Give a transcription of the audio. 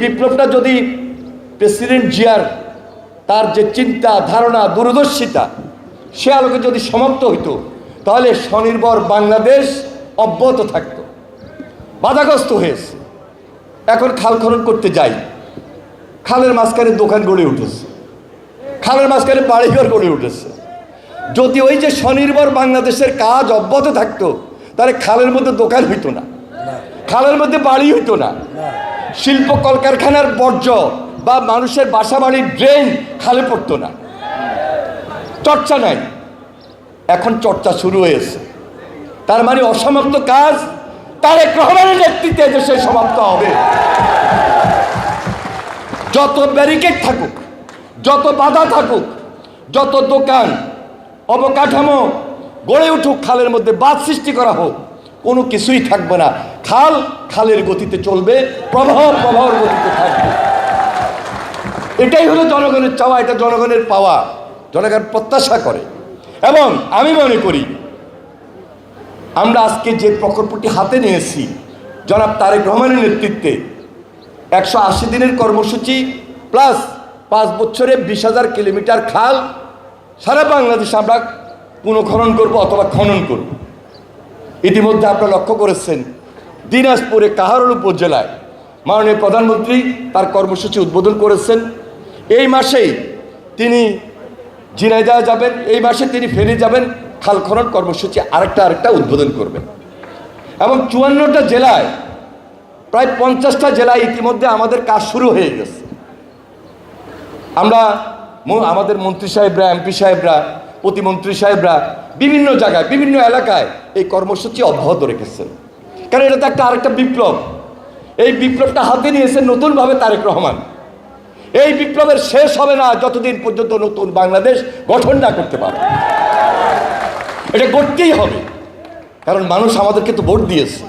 বিপ্লবটা যদি প্রেসিডেন্ট জিয়ার তার যে চিন্তা ধারণা দূরদর্শিতা সে আলোকে যদি সমাপ্ত হইতো তাহলে স্বনির্ভর বাংলাদেশ অব্যাহত থাকত। বাধাগ্রস্ত হয়েছে। এখন খাল খনন করতে যাই, খালের মাঝখানে দোকান গড়ে উঠেছে, খালের মাঝখানে বাড়িঘর গড়ে উঠেছে। যদি ওই যে স্বনির্ভর বাংলাদেশের কাজ অব্যাহত থাকতো তাহলে খালের মধ্যে দোকান হইতো না, খালের মধ্যে বাড়ি হইতো না, শিল্প কলকারখানার বর্জ্য বা মানুষের বাসা বাড়ির ড্রেন খালে পড়তো না। চর্চা নাই, এখন চর্চা শুরু হয়েছে। তার মানে অসমাপ্ত কাজ তারেক রহমানের নেতৃত্বে দেশে সমাপ্ত হবে। যত ব্যারিকেড থাকুক, যত বাধা থাকুক, যত দোকান অবকাঠামো গড়ে উঠুক, খালের মধ্যে বাঁধ সৃষ্টি করা হোক, কোনো কিছুই থাকবে না। খাল খালের গতিতে চলবে, প্রবাহর গতিতে থাকবে। এটাই হলো জনগণের চাওয়া, এটা জনগণের পাওয়া, জনগণ প্রত্যাশা করে। এবং আমি মনে করি আমরা আজকে যে প্রকল্পটি হাতে নিয়েছি জনাব তারেক রহমানের নেতৃত্বে 180 দিনের কর্মসূচি প্লাস 5 বছরে 20,000 কিলোমিটার খাল সারা বাংলাদেশে আমরা পুনঃখনন করব অথবা খনন করব। ইতিমধ্যে আপনারা লক্ষ্য করেছেন দিনাজপুরে কাহারোল উপজেলায় মাননীয় প্রধানমন্ত্রী তার কর্মসূচি উদ্বোধন করেছেন। এই মাসেই তিনি ঝিনাইদহ যাবেন, এই মাসে তিনি ফেনী যাবেন, খাল খনন কর্মসূচি আরেকটা উদ্বোধন করবেন। এবং 54টা জেলায় প্রায় 50টা জেলায় ইতিমধ্যে আমাদের কাজ শুরু হয়ে গেছে। আমরা আমাদের মন্ত্রী সাহেবরা, এমপি সাহেবরা, প্রতিমন্ত্রী সাহেবরা বিভিন্ন জায়গায় বিভিন্ন এলাকায় এই কর্মসূচি অব্যাহত রেখেছেন। কারণ এটা তো আরেকটা বিপ্লব। এই বিপ্লবটা হাতে নিয়েছেন নতুনভাবে তারেক রহমান। এই বিপ্লবের শেষ হবে না যতদিন পর্যন্ত নতুন বাংলাদেশ গঠন না করতে পারে। এটা করতেই হবে, কারণ মানুষ আমাদেরকে তো ভোট দিয়েছে।